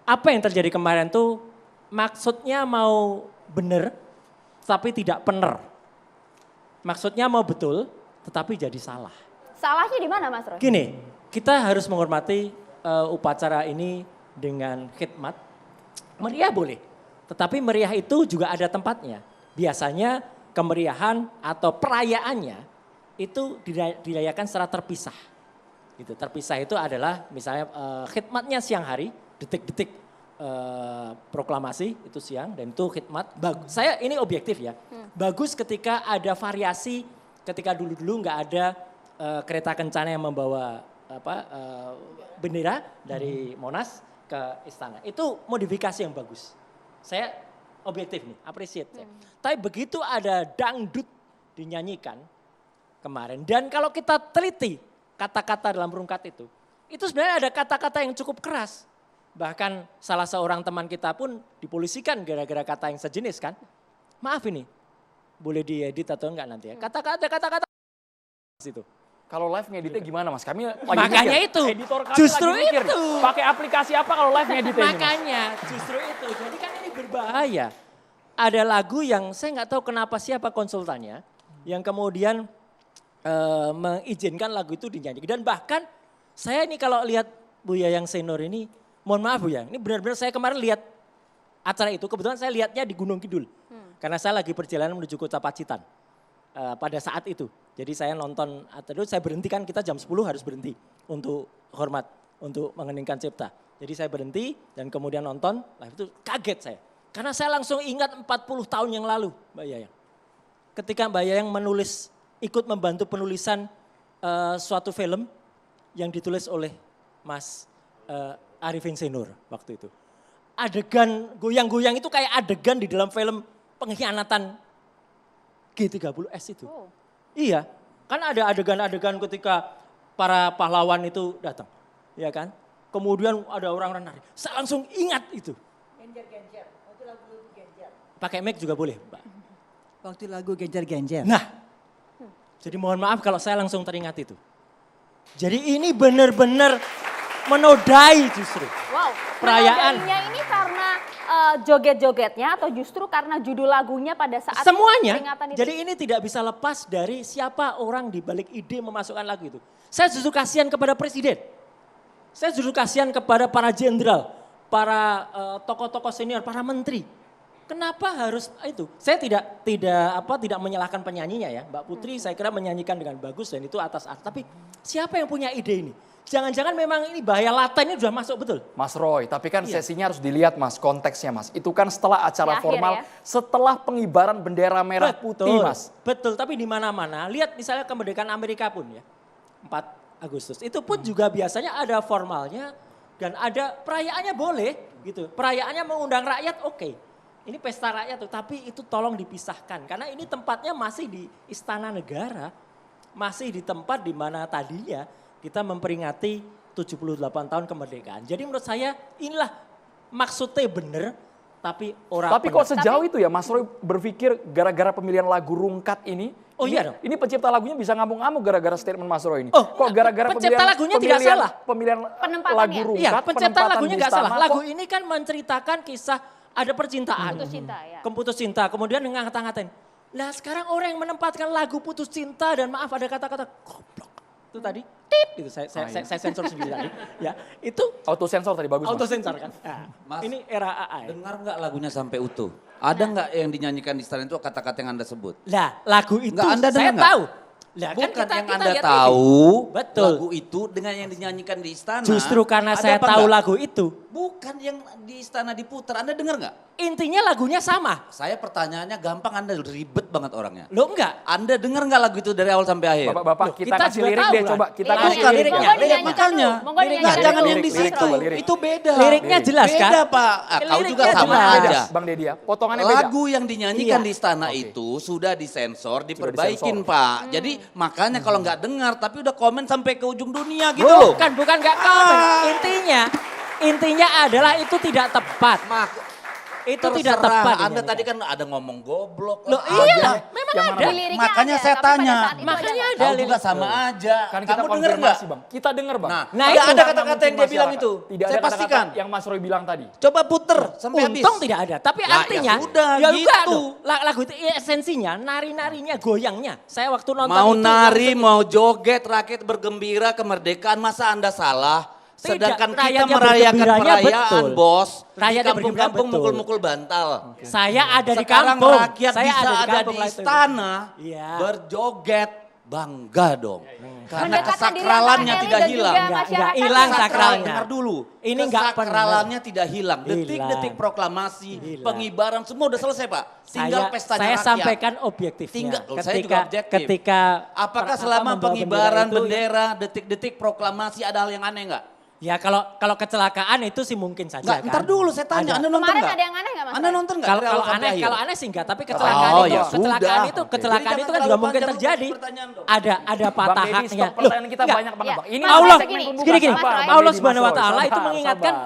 apa yang terjadi kemarin tuh maksudnya mau bener tapi tidak bener. Maksudnya mau betul tetapi jadi salah. Salahnya di mana Mas Roy? Gini, kita harus menghormati upacara ini dengan khidmat. Meriah boleh, tetapi meriah itu juga ada tempatnya. Biasanya kemeriahan atau perayaannya itu dirayakan secara terpisah. Gitu. Terpisah itu adalah misalnya khidmatnya siang hari, detik-detik proklamasi itu siang dan itu khidmat. Saya ini objektif ya. Bagus ketika ada variasi, ketika dulu-dulu nggak ada kereta kencana yang membawa bendera dari Monas ke istana. Itu modifikasi yang bagus. Saya objektif nih, appreciate ya. Tapi begitu ada dangdut dinyanyikan kemarin dan kalau kita teliti kata-kata dalam rungkat itu sebenarnya ada kata-kata yang cukup keras. Bahkan salah seorang teman kita pun dipolisikan gara-gara kata yang sejenis kan. Maaf ini, boleh diedit atau enggak nanti ya. Kata-kata itu. Kalau live ngeditnya gimana Mas? Kami lagi Makanya mikir. itu, Editor kami justru lagi mikir, itu. pakai aplikasi apa kalau live ngeditnya ini, Mas? Makanya justru itu, jadi kan ini berbahaya. Ada lagu yang saya nggak tahu kenapa siapa konsultannya yang kemudian mengizinkan lagu itu dinyanyikan. Dan bahkan saya ini kalau lihat Buya yang senior ini, mohon maaf Buya, ini benar-benar saya kemarin lihat acara itu, kebetulan saya lihatnya di Gunung Kidul. Karena saya lagi perjalanan menuju Kota Pacitan pada saat itu. Jadi saya nonton, terus saya berhenti kan kita jam 10 harus berhenti untuk hormat, untuk mengeningkan cipta. Jadi saya berhenti dan kemudian nonton, live itu kaget saya. Karena saya langsung ingat 40 tahun yang lalu Mbak Yayang. Ketika Mbak Yayang menulis, ikut membantu penulisan suatu film yang ditulis oleh Mas Arifin Senior waktu itu. Adegan goyang-goyang itu kayak adegan di dalam film pengkhianatan G30S itu. Oh. Iya, kan ada adegan-adegan ketika para pahlawan itu datang, ya kan? Kemudian ada orang-orang nari, saya langsung ingat itu. Genjer-genjer, waktu lagu genjer. Pakai mic juga boleh, Mbak. Waktu lagu genjer-genjer. Nah, jadi mohon maaf kalau saya langsung teringat itu. Jadi ini benar-benar menodai justru. Wow, Perayaan. menodainya ini karena joget-jogetnya atau justru karena judul lagunya pada saat Semuanya, peringatan itu? jadi ini tidak bisa lepas dari siapa orang di balik ide memasukkan lagu itu. Saya justru kasihan kepada presiden. Saya justru kasihan kepada para jenderal, para tokoh-tokoh senior, para menteri. Kenapa harus itu? Saya tidak menyalahkan penyanyinya ya. Mbak Putri saya kira menyanyikan dengan bagus dan itu atas art. Tapi siapa yang punya ide ini? Jangan-jangan memang ini bahaya laten ini sudah masuk betul. Mas Roy, tapi kan Iya. sesinya harus dilihat Mas, konteksnya Mas. Itu kan setelah acara Di akhir formal, ya. setelah pengibaran bendera merah putih Mas. Betul, tapi di mana-mana. Lihat misalnya kemerdekaan Amerika pun ya. 4 Agustus. Itu pun juga biasanya ada formalnya dan ada perayaannya boleh gitu. Perayaannya mengundang rakyat oke. Ini pesta rakyat tuh, tapi itu tolong dipisahkan. Karena ini tempatnya masih di Istana Negara. Masih di tempat di mana tadinya kita memperingati 78 tahun kemerdekaan. Jadi menurut saya inilah maksudnya benar, tapi orang. Tapi kok sejauh itu ya Mas Roy berpikir gara-gara pemilihan lagu rungkat ini, Oh iya dong. ini pencipta lagunya bisa ngamuk-ngamuk gara-gara statement Mas Roy ini. Oh, Kok gara-gara pencipta lagunya tidak salah. Pemilihan Penempatannya. lagu rungkat, Iya, pencipta penempatan lagunya di nggak istana, salah. Lagu ini kan menceritakan kisah ada percintaan. Putus cinta ya. Putus cinta, kemudian ngata-ngatain. Lah sekarang orang yang menempatkan lagu putus cinta dan maaf ada kata-kata goblok. Itu tadi, tit, gitu. Saya sensor sendiri tadi. Ya, itu auto sensor tadi bagus auto Mas. sensor kan. Nah, Mas, ini era AA. dengar nggak lagunya sampai utuh? Ada nggak yang dinyanyikan di istana itu kata-kata yang Anda sebut? Lah lagu itu Nggak, Anda saya dengar nggak? tahu. Lah, kan Bukan yang kita Anda lihat tahu, Betul. lagu itu dengan yang dinyanyikan di istana. Justru karena ada saya apa tahu nggak? lagu itu. Bukan yang di istana diputar, Anda dengar nggak? Intinya lagunya sama. Saya pertanyaannya gampang, Anda ribet banget orangnya. Lo enggak? Anda dengar nggak lagu itu dari awal sampai akhir? Bapak-bapak Loh, kita kita kasih juga lirik tahu deh lah. coba. Kita Iya, kasih iya, liriknya. monggo dinyanyikan makanya. dulu, monggo Nggak, dinyanyikan jangan dulu. yang di Lirik, situ. coba, lirik. Itu beda. Liriknya jelas kan? Beda Pak. Ah, kau juga Liriknya sama jelas. Beda, aja. Bang Dedi ya. Potongannya beda. Lagu yang dinyanyikan Iya. di istana Oke. itu sudah disensor, diperbaikin disensor. Pak. Jadi makanya kalau nggak dengar tapi udah komen sampai ke ujung dunia gitu loh. Bukan nggak komen. Intinya adalah itu tidak tepat. Itu tidak terserah. tepat Anda dinyanyikan. tadi kan ada ngomong goblok. Loh lah, iya, aja. memang Yang ada. mana? Di liriknya Makanya ada, saya tapi pada tanya. saat itu Makanya ada. ada. Tahu juga lirik. sama aja. Kan kita Kamu dengar nggak? konfirmasi Bang. Kita dengar Bang. Nah, Nah, tidak itu ada Karena kata-kata mungkin yang dia bilang masyarakat. itu. Tidak Saya ada kata-kata pastikan. yang Mas Roy bilang tadi. Coba puter sampai habis. Untung tidak ada, tapi Lah, artinya ya sudah, ya gitu. enggak dong. Lagu itu esensinya, nari-narinya, goyangnya. Saya waktu nonton Mau itu nari, langsung- mau joget, rakyat bergembira kemerdekaan, masa Anda salah? Tidak, Sedangkan kita rakyatnya merayakan bergembiranya perayaan, betul. bos. Di Rakyatnya bergembira kampung-kampung betul. mukul-mukul bantal. Saya ada di Sekarang kampung. rakyat Saya bisa ada kampung di lah itu. istana, Iya. berjoget, bangga dong. Karena Mendekatkan diri kesakralannya antara tidak elit dan hilang. juga Enggak masyarakat. hilang Sakral, sakralnya. dengar dulu. Ini enggak pernah. Kesakralannya tidak hilang. Detik-detik Hilang. proklamasi, Hilang. pengibaran semua udah selesai, Pak. Tinggal pestanya saya rakyat. sampaikan objektifnya. Tinggal, saya juga objektif. Ketika Apakah apa, selama membawa pengibaran itu- bendera, detik-detik proklamasi ada hal yang aneh nggak? Ya kalau kecelakaan itu sih mungkin saja Nggak, kan. ntar dulu saya tanya, Ada. Anda nonton Kemarin nggak? ada yang aneh nggak Mas Anda Roy? nonton nggak? Kalau dari awal kalau sampai aneh akhir? kalau aneh sih enggak, tapi kecelakaan Oh, itu ya kecelakaan sudah. itu Oke. kecelakaan Jadi itu kan jangan juga terlalu mungkin panjang terjadi. untuk pertanyaan dong. Ada Bang patah Deddy, haknya. stop pertanyaan kita enggak. banyak banget Ya. Bang. Ini Mas, Allah segmen pembuka. gini Mas Roy. Allah Deddy, Subhanahu wa Mas Roy, taala itu sabar.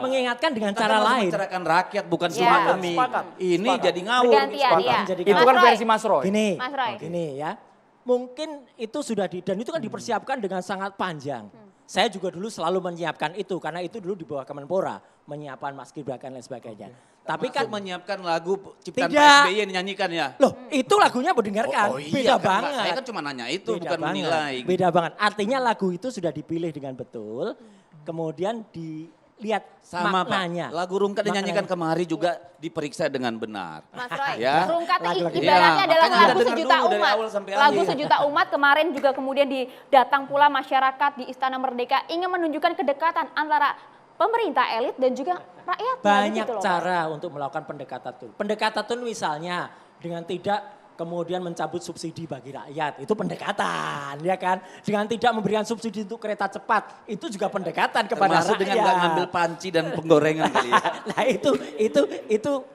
mengingatkan dengan Kita cara kan harus lain. mencerahkan rakyat, bukan Ya. semua demi. Sepakat. Ini Sepakat. jadi ngawur. Bergantian, Sepakat. ya. Jadi Itu Mas kan Roy. versi Mas Roy. Gini, Mas Roy. gini ya. Mungkin itu sudah dan itu kan dipersiapkan dengan sangat panjang. Saya juga dulu selalu menyiapkan itu karena itu dulu di bawah Kemenpora, menyiapkan Mas Gibran dan lain sebagainya. Tapi kan menyiapkan lagu ciptaan Tidak. Pak SBY yang dinyanyikan ya. loh itu lagunya mendengarkan Oh, iya, beda kan, banget. Saya kan cuma nanya itu, Beda bukan banget. menilai. Beda banget. Artinya lagu itu sudah dipilih dengan betul, kemudian dilihat Sama maknanya. Pak, lagu Rungkat dinyanyikan kemari juga diperiksa dengan benar. Mas Roy, Ya. Rungkat Lagu-lagu. ibaratnya Iya, adalah makanya lagu dengar sejuta dulu dari umat. awal sampai Lagu akhir. sejuta umat kemarin juga kemudian datang pula masyarakat di Istana Merdeka ingin menunjukkan kedekatan antara pemerintah elit dan juga rakyat. Banyak gitu loh, Pak. cara untuk melakukan pendekatan itu. Pendekatan itu misalnya dengan tidak kemudian mencabut subsidi bagi rakyat, itu pendekatan, ya kan? Dengan tidak memberikan subsidi untuk kereta cepat, itu juga pendekatan kepada Termasuk rakyat. dengan nggak ngambil panci dan penggorengan kali ya. Nah itu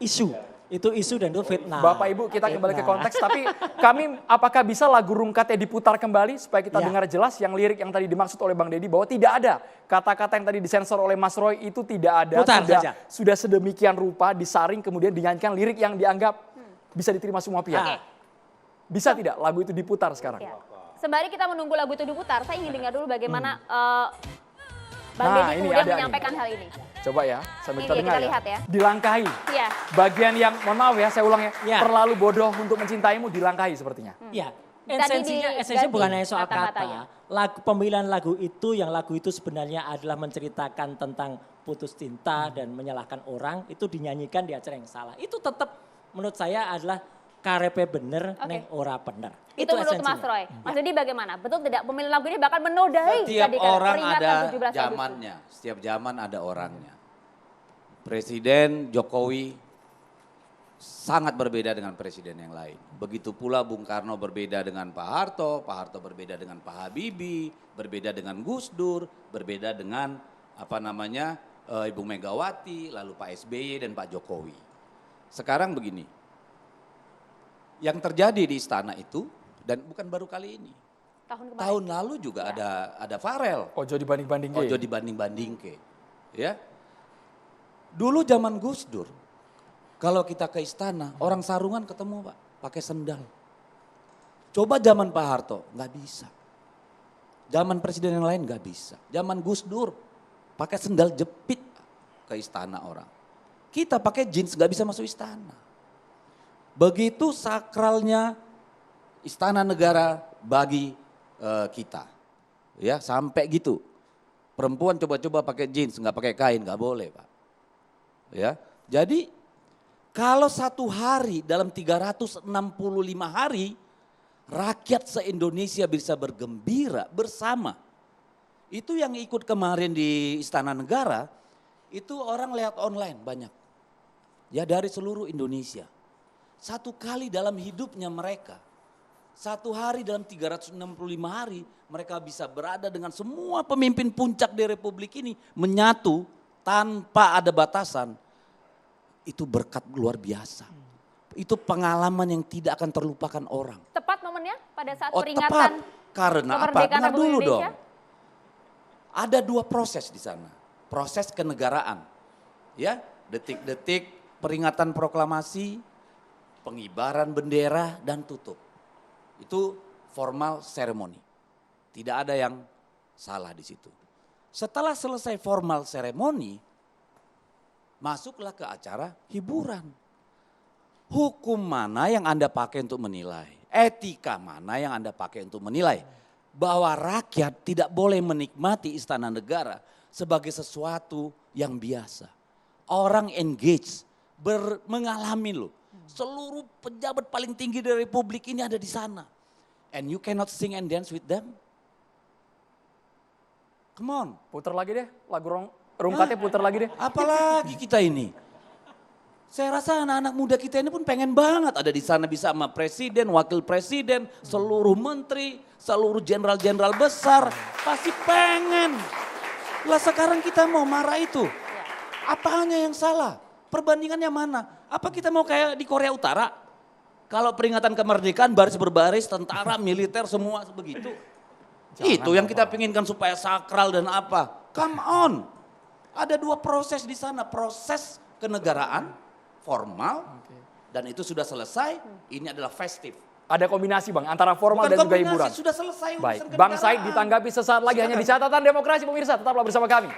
isu. Itu isu dan itu fitnah. Bapak Ibu kita kembali ke Fitnah. konteks tapi kami apakah bisa lagu Rungkatnya diputar kembali supaya kita Ya. dengar jelas yang lirik yang tadi dimaksud oleh Bang Deddy bahwa tidak ada kata-kata yang tadi disensor oleh Mas Roy itu tidak ada. Putar saja. Sudah sedemikian rupa disaring kemudian dinyanyikan lirik yang dianggap bisa diterima semua pihak. Oke. Bisa tidak lagu itu diputar sekarang? Ya. Sembari kita menunggu lagu itu diputar, saya ingin dengar dulu bagaimana Bang Nah, Deddy ini kemudian ada nih. menyampaikan hal ini. Coba ya, sambil Ini kita dia, dengar kita ya. lihat ya. Dilangkahi. Iya. Bagian yang, mohon maaf ya saya ulang ya, Ya. terlalu bodoh untuk mencintaimu dilangkahi sepertinya. Ya, Tadi esensinya diganti bukan hanya soal kata-katanya. kata. Pemilihan lagu itu sebenarnya adalah menceritakan tentang putus cinta dan menyalahkan orang, itu dinyanyikan di acara yang salah. Itu tetap menurut saya adalah karepe bener Oke. neng ora bener. Itu menurut esensinya. Mas Roy. Mas Deddy bagaimana? Betul tidak pemilihan lagu ini bahkan menodai Setiap tadi kan, orang peringatan ada 17 Agustus. zamannya, setiap zaman ada orangnya. Presiden Jokowi sangat berbeda dengan presiden yang lain. Begitu pula Bung Karno berbeda dengan Pak Harto berbeda dengan Pak Habibie, berbeda dengan Gus Dur, berbeda dengan Ibu Megawati, lalu Pak SBY dan Pak Jokowi. Sekarang begini, yang terjadi di istana itu dan bukan baru kali ini. Tahun kemarin. Tahun lalu juga ada Farel. Ojo dibanding-banding. Ojo dibanding-banding ke. Ya. Dulu zaman Gus Dur, kalau kita ke istana, orang sarungan ketemu Pak, pakai sendal. Coba zaman Pak Harto, nggak bisa. Zaman presiden yang lain nggak bisa. Zaman Gus Dur, pakai sendal jepit ke istana orang. Kita pakai jeans nggak bisa masuk istana. Begitu sakralnya istana negara bagi kita. Ya, sampai gitu. Perempuan coba-coba pakai jeans, nggak pakai kain, nggak boleh Pak. Ya, jadi kalau satu hari dalam 365 hari, rakyat se-Indonesia bisa bergembira bersama. Itu yang ikut kemarin di Istana Negara, itu orang lihat online banyak. Ya dari seluruh Indonesia. Satu kali dalam hidupnya mereka, satu hari dalam 365 hari, mereka bisa berada dengan semua pemimpin puncak di Republik ini menyatu tanpa ada batasan. Itu berkat luar biasa. Itu pengalaman yang tidak akan terlupakan orang. Tepat momennya pada saat Oh peringatan tepat, karena apa? kemerdekaan Dengar Republik dulu dong. Indonesia. Ada dua proses di sana. Proses kenegaraan. Ya, detik-detik peringatan proklamasi, pengibaran bendera dan tutup. Itu formal seremoni. Tidak ada yang salah di situ. Setelah selesai formal seremoni, masuklah ke acara hiburan. Hukum mana yang Anda pakai untuk menilai? Etika mana yang Anda pakai untuk menilai? Bahwa rakyat tidak boleh menikmati istana negara sebagai sesuatu yang biasa. Orang engage, mengalami loh. Seluruh pejabat paling tinggi dari republik ini ada di sana. And you cannot sing and dance with them? Come on. Puter lagi deh, lagu rungkatnya puter lagi deh. Apalagi kita ini. Saya rasa anak-anak muda kita ini pun pengen banget ada di sana bisa sama presiden, wakil presiden, seluruh menteri, seluruh jenderal-jenderal besar. Pasti pengen. Lah sekarang kita mau marah itu. Apanya yang salah? Perbandingannya mana? Apa kita mau kayak di Korea Utara? Kalau peringatan kemerdekaan baris berbaris, tentara, militer semua begitu. Itu yang kita pinginkan supaya sakral dan apa. Come on. Ada dua proses di sana. Proses kenegaraan, formal, dan itu sudah selesai. Ini adalah festif. Ada kombinasi Bang, antara formal Bukan dan juga kombinasi, hiburan. sudah selesai Baik, urusan Bang kenegaraan. Said ditanggapi sesaat lagi hanya di catatan demokrasi pemirsa. Tetaplah bersama kami.